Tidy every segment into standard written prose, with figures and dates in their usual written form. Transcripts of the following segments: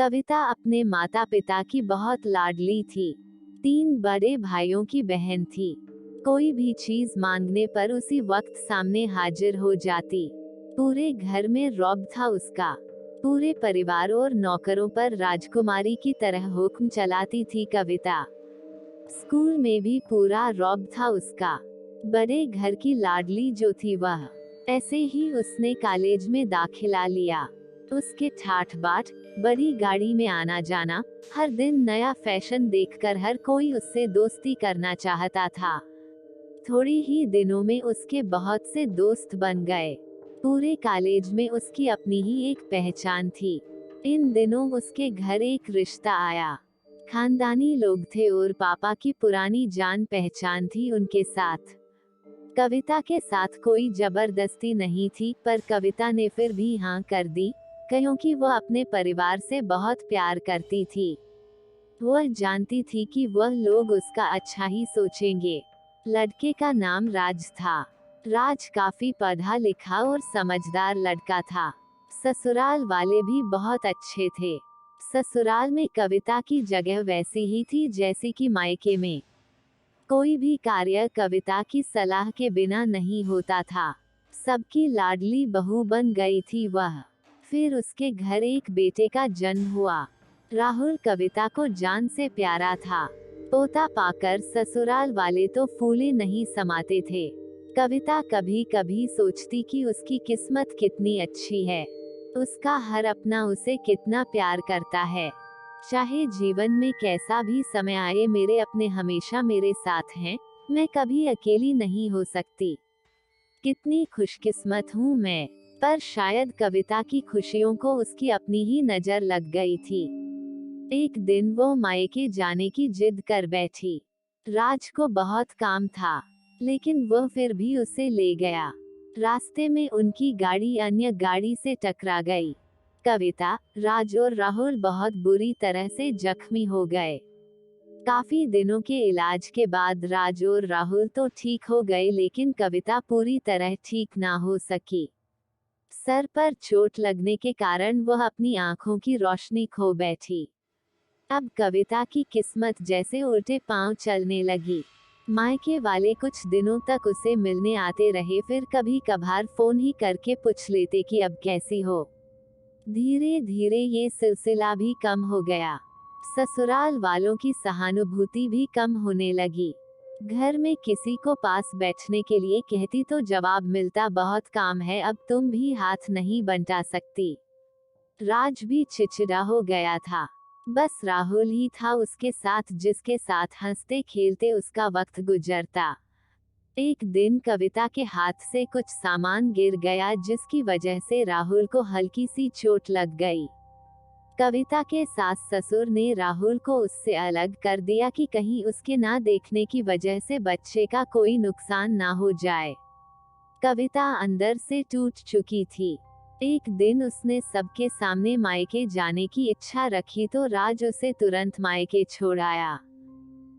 कविता अपने माता पिता की बहुत लाडली थी। 3 बड़े भाइयों की बहन थी। कोई भी चीज मांगने पर उसी वक्त सामने हाजिर हो जाती। पूरे घर में रौब था उसका। पूरे परिवार और नौकरों पर राजकुमारी की तरह हुक्म चलाती थी कविता। स्कूल में भी पूरा रौब था उसका। बड़े घर की लाडली जो थी वह। ऐसे ही उसने कॉलेज में दाखिला लिया। उसके ठाठ बाट, बड़ी गाड़ी में आना जाना, हर दिन नया फैशन देखकर हर कोई उससे दोस्ती करना चाहता था। थोड़ी ही दिनों में उसके बहुत से दोस्त बन गए। पूरे कॉलेज में उसकी अपनी ही एक पहचान थी। इन दिनों उसके घर एक रिश्ता आया। खानदानी लोग थे और पापा की पुरानी जान पहचान थी उनके साथ। कविता के साथ कोई जबरदस्ती नहीं थी, पर कविता ने फिर भी हाँ कर दी, क्योंकि वह अपने परिवार से बहुत प्यार करती थी। वह जानती थी कि वह लोग उसका अच्छा ही सोचेंगे। लड़के का नाम राज था। राज काफी पढ़ा लिखा और समझदार लड़का था। ससुराल वाले भी बहुत अच्छे थे। ससुराल में कविता की जगह वैसी ही थी जैसी कि मायके में। कोई भी कार्य कविता की सलाह के बिना नहीं होता था। सबकी लाडली बहू बन गई थी वह। फिर उसके घर एक बेटे का जन्म हुआ। राहुल कविता को जान से प्यारा था। पोता पाकर ससुराल वाले तो फूले नहीं समाते थे। कविता कभी कभी सोचती कि उसकी किस्मत कितनी अच्छी है। उसका हर अपना उसे कितना प्यार करता है। चाहे जीवन में कैसा भी समय आए, मेरे अपने हमेशा मेरे साथ हैं। मैं कभी अकेली नहीं हो सकती। कितनी खुशकिस्मत हूँ मैं। पर शायद कविता की खुशियों को उसकी अपनी ही नजर लग गई थी। एक दिन वो मायके जाने की जिद कर बैठी। राज को बहुत काम था, लेकिन वह फिर भी उसे ले गया। रास्ते में उनकी गाड़ी अन्य गाड़ी से टकरा गई। कविता, राज और राहुल बहुत बुरी तरह से जख्मी हो गए। काफी दिनों के इलाज के बाद राज और राहुल तो ठीक हो गए, लेकिन कविता पूरी तरह ठीक ना हो सकी। सर पर चोट लगने के कारण वह अपनी आंखों की रोशनी खो बैठी। अब कविता की किस्मत जैसे उल्टे पांव चलने लगी। मायके वाले कुछ दिनों तक उसे मिलने आते रहे, फिर कभी कभार फोन ही करके पूछ लेते कि अब कैसी हो। धीरे धीरे ये सिलसिला भी कम हो गया। ससुराल वालों की सहानुभूति भी कम होने लगी। घर में किसी को पास बैठने के लिए कहती तो जवाब मिलता, बहुत काम है, अब तुम भी हाथ नहीं बंटा सकती। राज भी चिड़चिड़ा हो गया था। बस राहुल ही था उसके साथ, जिसके साथ हंसते खेलते उसका वक्त गुजरता। एक दिन कविता के हाथ से कुछ सामान गिर गया, जिसकी वजह से राहुल को हल्की सी चोट लग गई। कविता के सास ससुर ने राहुल को उससे अलग कर दिया कि कहीं उसके ना देखने की वजह से बच्चे का कोई नुकसान ना हो जाए। कविता अंदर से टूट चुकी थी। एक दिन उसने सबके सामने मायके जाने की इच्छा रखी तो राज उसे तुरंत मायके छोड़ आया,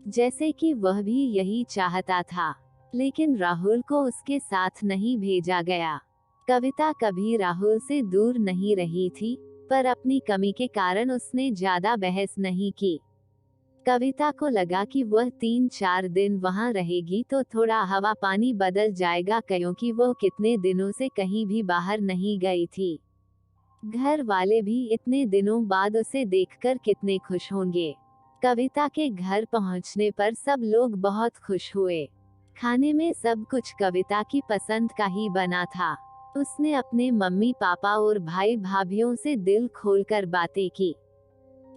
जैसे कि वह भी यही चाहता था। लेकिन राहुल को उसके साथ नहीं भेजा गया। कविता कभी राहुल से दूर नहीं रही थी, पर अपनी कमी के कारण उसने ज्यादा बहस नहीं की। कविता को लगा कि वह 3-4 दिन वहां रहेगी तो थोड़ा हवा पानी बदल जाएगा, क्योंकि वह कितने दिनों से कहीं भी बाहर नहीं गई थी। घर वाले भी इतने दिनों बाद उसे देखकर कितने खुश होंगे। कविता के घर पहुंचने पर सब लोग बहुत खुश हुए। खाने में सब कुछ कविता की पसंद का ही बना था। उसने अपने मम्मी पापा और भाई भाभीियों से दिल खोलकर बातें की।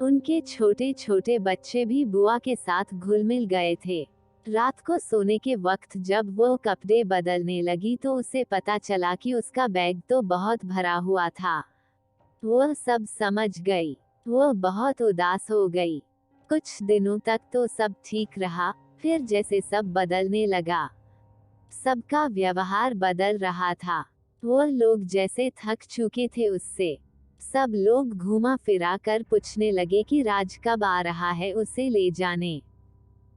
उनके छोटे छोटे बच्चे भी बुआ के साथ घुल मिल गए थे। रात को सोने के वक्त जब वो कपड़े बदलने लगी तो उसे पता चला कि उसका बैग तो बहुत भरा हुआ था। वह सब समझ गई। वह बहुत उदास हो गई। कुछ दिनों तक तो सब ठीक रहा, फिर जैसे सब बदलने लगा। सबका व्यवहार बदल रहा था। वह लोग जैसे थक चुके थे उससे। सब लोग घुमा फिरा कर पूछने लगे कि राज कब आ रहा है उसे ले जाने।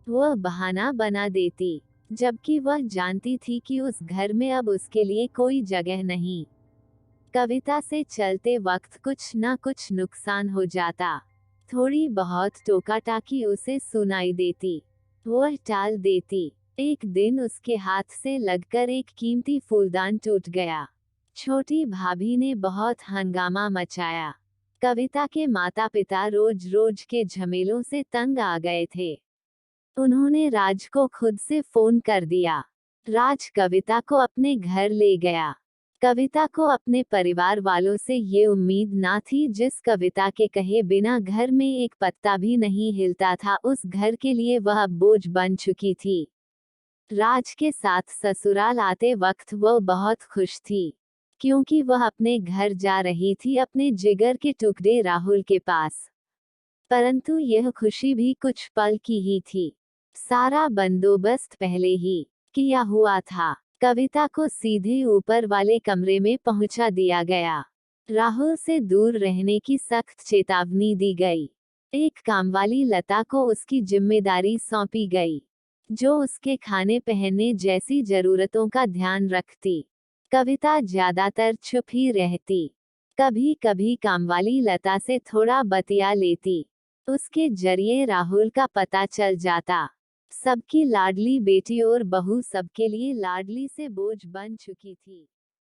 वह बहाना बना देती, जबकि वह जानती थी कि उस घर में अब उसके लिए कोई जगह नहीं। कविता से चलते वक्त कुछ न कुछ नुकसान हो जाता। थोड़ी बहुत टोका टाकी उसे सुनाई देती। वह टाल देती। एक दिन उसके हाथ से लगकर एक कीमती फूलदान टूट गया। छोटी भाभी ने बहुत हंगामा मचाया। कविता के माता पिता रोज रोज के झमेलों से तंग आ गए थे। उन्होंने राज को खुद से फोन कर दिया। राज कविता को अपने घर ले गया। कविता को अपने परिवार वालों से ये उम्मीद ना थी। जिस कविता के कहे बिना घर में एक पत्ता भी नहीं हिलता था, उस घर के लिए वह अब बोझ बन चुकी थी। राज के साथ ससुराल आते वक्त वह बहुत खुश थी, क्योंकि वह अपने घर जा रही थी, अपने जिगर के टुकड़े राहुल के पास। परंतु यह खुशी भी कुछ पल की ही थी। सारा बंदोबस्त पहले ही किया हुआ था। कविता को सीधे ऊपर वाले कमरे में पहुंचा दिया गया। राहुल से दूर रहने की सख्त चेतावनी दी गई। एक कामवाली लता को उसकी जिम्मेदारी सौंपी गई, जो उसके खाने पहनने जैसी जरूरतों का ध्यान रखती। कविता ज्यादातर चुप ही रहती। कभी कभी कामवाली लता से थोड़ा बतिया लेती। उसके जरिए राहुल का पता चल जाता। सबकी लाडली बेटी और बहू सबके लिए लाडली से बोझ बन चुकी थी।